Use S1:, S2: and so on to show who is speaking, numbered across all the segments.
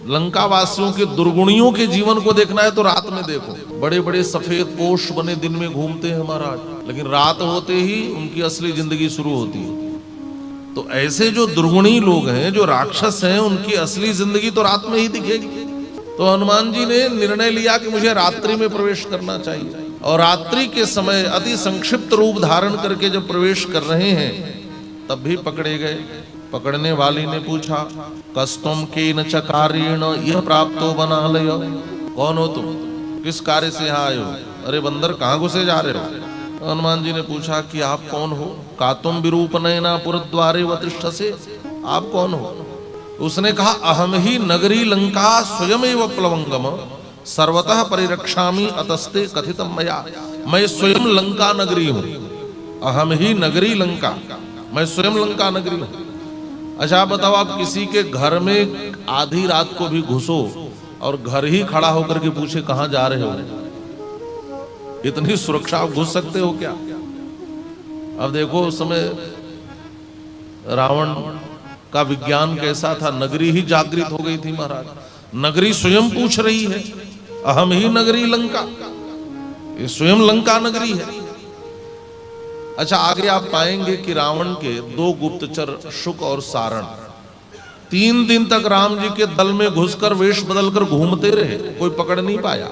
S1: लंका वासियों के दुर्गुणियों के जीवन को देखना है तो रात में देखो। बड़े बड़े सफेद पोष बने दिन में घूमते हैं महाराज, लेकिन रात होते ही उनकी असली जिंदगी शुरू होती है। तो ऐसे जो दुर्गुणी लोग हैं, जो राक्षस हैं, उनकी असली जिंदगी तो रात में ही दिखेगी। तो हनुमान जी ने निर्णय लिया कि मुझे रात्रि में प्रवेश करना चाहिए, और रात्रि के समय अति संक्षिप्त रूप धारण करके जब प्रवेश कर रहे हैं तब भी पकड़े गए। पकड़ने वाली ने पूछा, कस्तुम केन च कार्येण यह प्राप्तो बनालय। कौन हो तुम, किस कार्य से यहाँ आए हो? अरे बंदर, कहाँ घुसे जा रहे हो? हनुमान जी ने पूछा कि आप कौन हो? कातुम विरूपनयना पुरद्वारे वतिष्ठसे। आप कौन हो? उसने कहा, अहम ही नगरी लंका स्वयमेव प्लवंगम सर्वतः परिरक्षामि अतस्ते कथितम मया। मैं स्वयं लंका नगरी हूं। अहम ही नगरी लंका, मैं स्वयं लंका नगरी हूं। अच्छा बताओ, आप किसी के घर में आधी रात को भी घुसो और घर ही खड़ा होकर के पूछे कहां जा रहे हो, इतनी सुरक्षा आप घुस सकते हो क्या? अब देखो उस समय रावण का विज्ञान कैसा था, नगरी ही जागृत हो गई थी महाराज। नगरी स्वयं पूछ रही है, अहम ही नगरी लंका, ये स्वयं लंका नगरी है। अच्छा, आगे आप पाएंगे कि रावण के दो गुप्तचर शुक और सारण 3 दिन तक राम जी के दल में घुसकर वेश बदलकर घूमते रहे, कोई पकड़ नहीं पाया।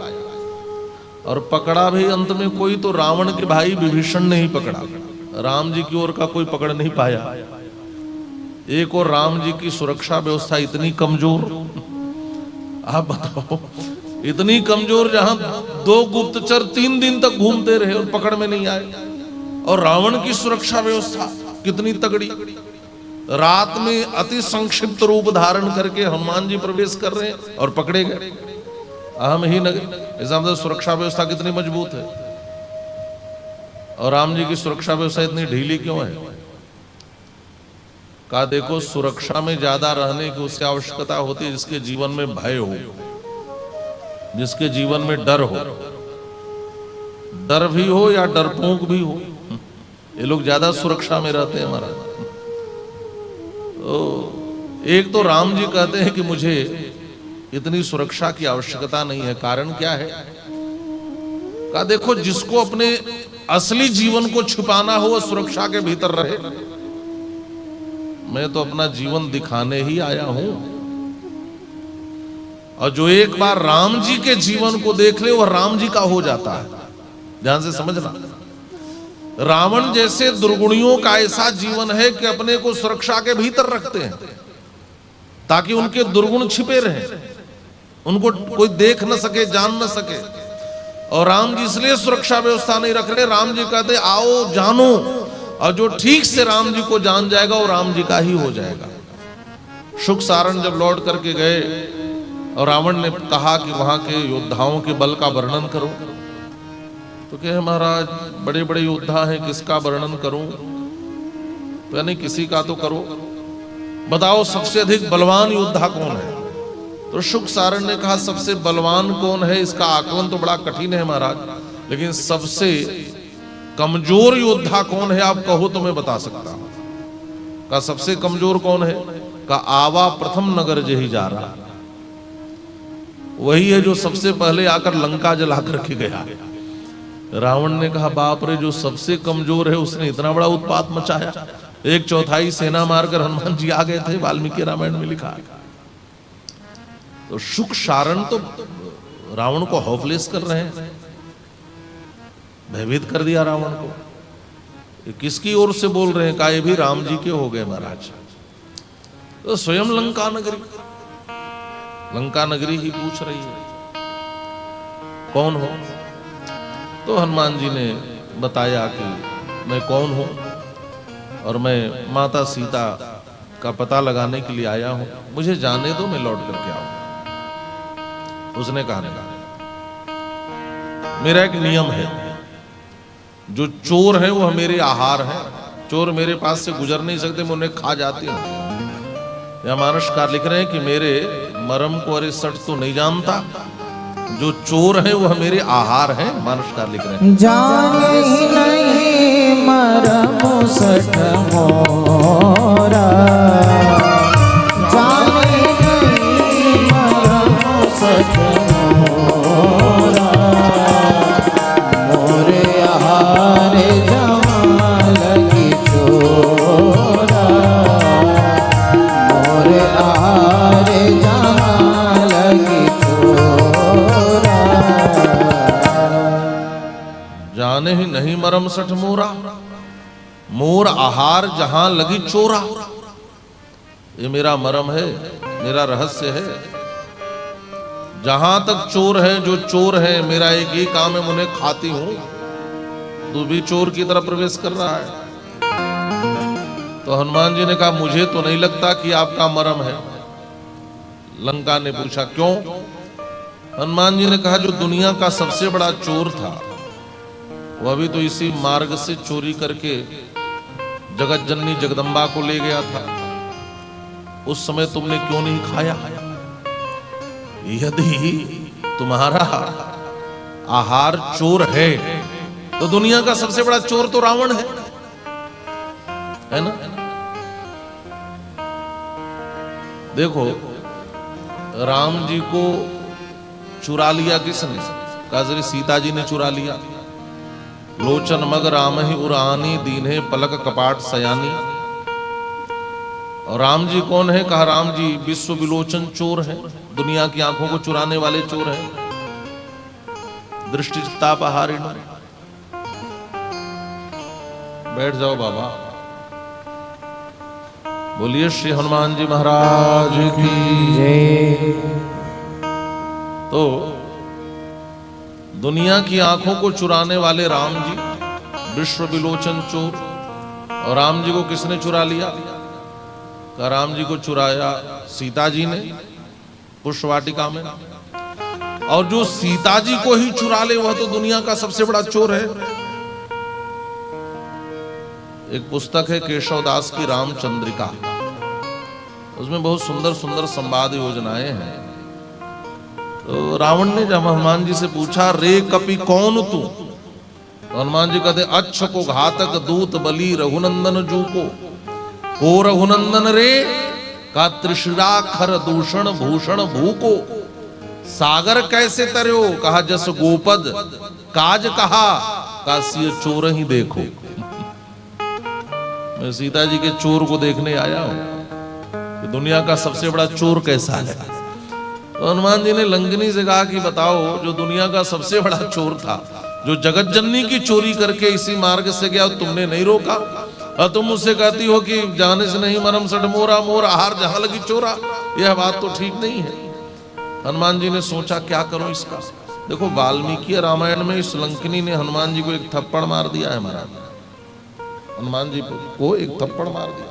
S1: और पकड़ा भी अंत में कोई तो रावण के भाई विभीषण ने ही पकड़ा, राम जी की ओर का कोई पकड़ नहीं पाया। एक और राम जी की सुरक्षा व्यवस्था इतनी कमजोर, आप बताओ, इतनी कमजोर, जहां 2 गुप्तचर 3 दिन तक घूमते रहे और पकड़ में नहीं आए। और रावण की सुरक्षा व्यवस्था कितनी तगड़ी। रात में अति संक्षिप्त रूप धारण करके हनुमान जी प्रवेश कर रहे हैं और पकड़े गए। अहम ही नगरी, इसका मतलब सुरक्षा व्यवस्था कितनी मजबूत है। और राम जी की सुरक्षा व्यवस्था इतनी ढीली क्यों है? कहा देखो, सुरक्षा में ज्यादा रहने की उसकी आवश्यकता होती है जिसके जीवन में भय हो, जिसके जीवन में डर हो। डर भी हो या डरपोक भी हो, ये लोग ज्यादा सुरक्षा में रहते हैं महाराज। तो एक तो राम जी कहते हैं कि मुझे इतनी सुरक्षा की आवश्यकता नहीं है। कारण क्या है? कहा देखो, जिसको अपने असली जीवन को छुपाना हो वह सुरक्षा के भीतर रहे। मैं तो अपना जीवन दिखाने ही आया हूं, और जो एक बार राम जी के जीवन को देख ले वह राम जी का हो जाता है। ध्यान से समझना, रावण जैसे दुर्गुणियों का ऐसा जीवन है कि अपने को सुरक्षा के भीतर रखते हैं ताकि उनके दुर्गुण छिपे रहें, उनको कोई देख न सके, जान न सके। और राम जी इसलिए सुरक्षा व्यवस्था नहीं रख रहे। राम जी कहते आओ जानो, और जो ठीक से राम जी को जान जाएगा वो राम जी का ही हो जाएगा। शुक सारण जब लौट करके गए और रावण ने कहा कि वहां के योद्धाओं के बल का वर्णन करो, तो कहे महाराज बड़े बड़े योद्धा हैं, किसका वर्णन करूं? तो यानी किसी का तो करो, बताओ सबसे अधिक बलवान योद्धा कौन है? तो शुक सारण ने कहा सबसे बलवान कौन है इसका आकलन तो बड़ा कठिन है महाराज, लेकिन सबसे कमजोर योद्धा कौन है आप कहो तो मैं बता सकता हूं। कहा सबसे कमजोर कौन है? कहा आवा प्रथम नगर जे ही जा रहा, वही है जो सबसे पहले आकर लंका जला करके गया। रावण ने कहा बाप रे, जो सबसे कमजोर है उसने इतना बड़ा उत्पात मचाया, 1/4 सेना मारकर हनुमान जी आ गए थे, वाल्मीकि रामायण में लिखा है। तो शुक सारण तो रावण को होपलेस कर रहे हैं, भयभीत कर दिया रावण को। ये किसकी ओर से बोल रहे हैं? कहा ये भी राम जी के हो गए महाराज। तो स्वयं लंका नगरी, लंका नगरी ही पूछ रही है कौन हो? तो हनुमान जी ने बताया कि मैं कौन हूं और मैं माता सीता का पता लगाने के लिए आया हूं, मुझे जाने दो, मैं लौट करके आऊंगा। उसने कहा मेरा एक नियम है, जो चोर है वह मेरे आहार है, चोर मेरे पास से गुजर नहीं सकते, मैं उन्हें खा जाती हूं। या मानसकार लिख रहे हैं कि मेरे मरम को अरे सट तो नहीं जानता, जो चोर है वह मेरे आहार है। मानसकार लिख रहे हैं
S2: जाने नहीं मरम सट मोरा, जाने नहीं मरम सठ मोरा मोरे हारे जहाँ लगी चोरा मोरे हारे जहाँ लगी चोरा
S1: जाने ही नहीं मरम सठ मोरा मोर आहार जहां लगी चोरा। ये मेरा मरम है, मेरा रहस्य है। जहां तक चोर है, जो चोर है, मेरा एक ही काम है, उन्हें खाती हूं। तू भी चोर की तरफ प्रवेश कर रहा है। तो हनुमान जी ने कहा मुझे तो नहीं लगता कि आपका मरम है। लंका ने पूछा क्यों? हनुमान जी ने कहा जो दुनिया का सबसे बड़ा चोर था वह भी तो इसी मार्ग से चोरी करके जगत जननी जगदम्बा को ले गया था। उस समय तुमने क्यों नहीं खाया? यदि तुम्हारा आहार चोर है तो दुनिया का सबसे बड़ा चोर तो रावण है ना? देखो राम जी को चुरा लिया किसने? काजरी सीता जी ने चुरा लिया। लोचन मग राम ही उरानी दीन्हे पलक कपाट सयानी। और राम जी कौन है? कहा राम जी विश्व विलोचन चोर है, दुनिया की आंखों को चुराने वाले चोर हैं। दृष्टि तापहारिण। बैठ जाओ बाबा। बोलिए श्री हनुमान जी महाराज की
S2: जय।
S1: तो दुनिया की आंखों को चुराने वाले राम जी विश्व विलोचन चोर। और राम जी को किसने चुरा लिया? का राम जी को चुराया सीता जी ने पुष्पवाटिका में। और जो सीता जी को ही चुरा ले वह तो दुनिया का सबसे बड़ा चोर है। एक पुस्तक है केशव दास की रामचंद्रिका, उसमें बहुत सुंदर सुंदर संवाद योजनाएं हैं। तो रावण ने जब हनुमान जी से पूछा रे कपि कौन तू? तो हनुमान जी कहते अच्छ को घातक दूत बली रघुनंदन जू को रघुनंदन रे का त्रिशिरा खर दूषण भूषण भू को। सागर कैसे तरयो? कहा जस गोपद काज कहा का सिय चोर ही देखो। मैं सीता जी के चोर को देखने आया हूं कि दुनिया का सबसे बड़ा चोर कैसा है। तो हनुमान जी ने लंगनी से कहा कि बताओ जो दुनिया का सबसे बड़ा चोर था, जो जगत जननी की चोरी करके इसी मार्ग से गया, तुमने नहीं रोका और तुम मुझसे कहती हो कि जाने से नहीं मरम सठ मोरा मोर आहार जहां लगी चोरा। यह बात तो ठीक नहीं है। हनुमान जी ने सोचा क्या करूं इसका। देखो वाल्मीकि रामायण में इस लंकिनी ने हनुमान जी को एक थप्पड़ मार दिया है। महाराज हनुमान जी को एक थप्पड़ मार दिया।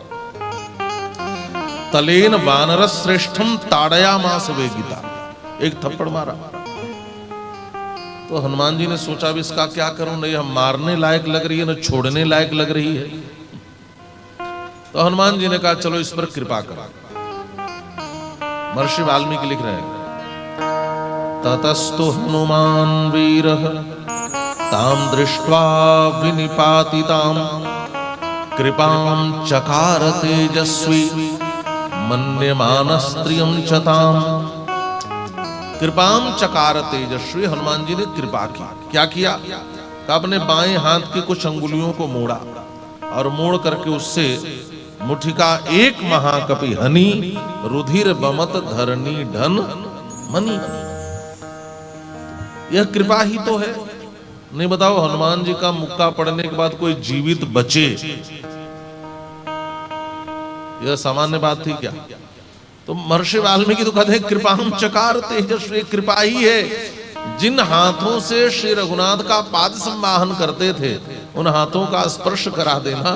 S1: तलेन वानर श्रेष्ठम ताड़या मास वेगिता, एक थप्पड़ मारा। तो हनुमान जी ने सोचा भी इसका क्या करूं, नहीं हम मारने लायक लग रही है न छोड़ने लायक लग रही है। तो हनुमान जी ने कहा चलो इस पर कृपा करो। महर्षि वाल्मीकि लिख रहे हैं ततस्तु हनुमान वीरः ताम दृष्ट्वा विनिपातिताम कृपां चकार तेजस्वी मन्यमान स्त्रियं चताम। कृपाम चकार तेजस्वी, हनुमान जी ने कृपा की। क्या किया? अपने बाएं हाथ की कुछ अंगुलियों को मोड़ा और मोड़ करके उससे मुठिका एक महाकपि हनी रुधिर बमत धरणी ढन मनी। यह कृपा ही तो है। नहीं बताओ हनुमान जी का मुक्का पड़ने के बाद कोई जीवित बचे, यह सामान्य बात थी क्या? तो महर्षि वाल्मीकि तो कहते हैं कृपाम चकार तेजस्वी, कृपा ही है। जिन हाथों से श्री रघुनाथ का पाद संवाहन करते थे उन हाथों का स्पर्श करा देना,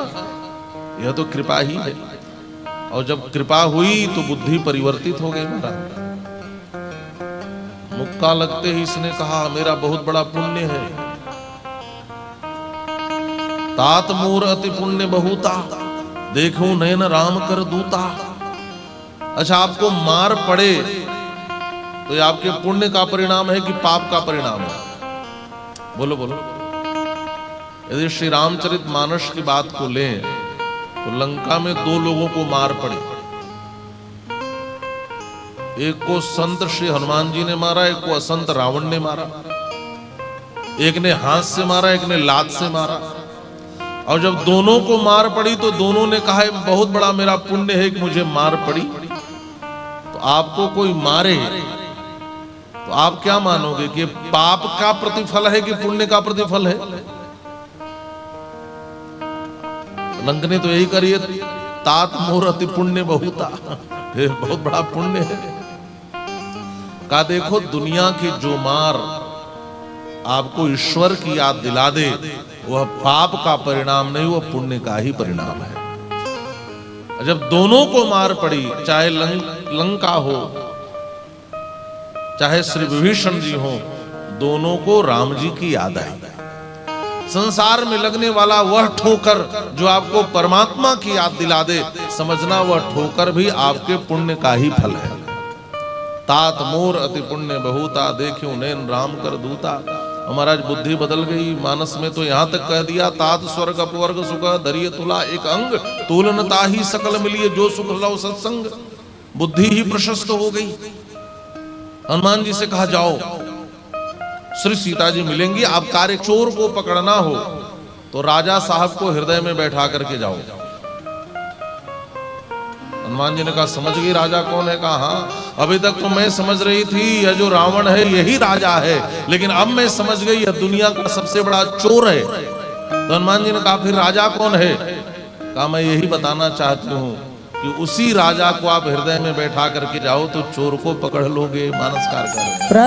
S1: यह तो कृपा ही है। और जब कृपा हुई तो बुद्धि परिवर्तित हो गई। महाराज मुक्का लगते ही इसने कहा मेरा बहुत बड़ा पुण्य है, तात मोर अति पुण्य बहुता, देखो नयन राम कर दूता। अच्छा आपको मार पड़े तो ये आपके पुण्य का परिणाम है कि पाप का परिणाम है? बोलो बोलो। यदि श्री रामचरित मानस की बात को लें तो लंका में 2 लोगों को मार पड़ी। एक को संत श्री हनुमान जी ने मारा, एक को असंत रावण ने मारा। एक ने हाथ से मारा, एक ने लात से मारा। और जब दोनों को मार पड़ी तो दोनों ने कहा बहुत बड़ा मेरा पुण्य है कि मुझे मार पड़ी। तो आपको कोई मारे तो आप क्या मानोगे कि पाप का प्रतिफल है कि पुण्य का प्रतिफल है? लंक ने तो यही करी है, तात मोर अति पुण्य बहुता, ये बहुत बड़ा पुण्य है। कहा देखो दुनिया की जो मार आपको ईश्वर की याद दिला दे वह पाप का परिणाम नहीं, वह पुण्य का ही परिणाम है। जब दोनों को मार पड़ी, चाहे लंका हो चाहे श्री विभीषण जी हो, दोनों को राम जी की याद आई। संसार में लगने वाला वह ठोकर जो आपको परमात्मा की याद दिला दे, समझना वह ठोकर भी आपके पुण्य का ही फल है। तात मोर अति पुण्य बहुता, देखियो नैन राम कर दूता। हमारा बुद्धि बदल गई। मानस में तो यहां तक कह दिया, तात स्वर्ग अपवर्ग सुख धरिय तुला एक अंग, तुलनता ही सकल मिलिए जो सुख लव सत्संग। बुद्धि ही प्रशस्त हो गई। हनुमान जी से कहा जाओ श्री सीता जी मिलेंगी, आप कार्य चोर को पकड़ना हो तो राजा साहब को हृदय में बैठा करके जाओ। हनुमान जी ने कहा समझ गई राजा कौन है? कहा हाँ, अभी तक तो मैं समझ रही थी यह जो रावण है यही राजा है, लेकिन अब मैं समझ गई यह दुनिया का सबसे बड़ा चोर है। तो हनुमान जी ने कहा फिर राजा कौन है? कहा मैं यही बताना चाहती हूँ कि उसी राजा को आप हृदय में बैठा करके जाओ तो चोर को पकड़ लोगे। मानस कार्य कर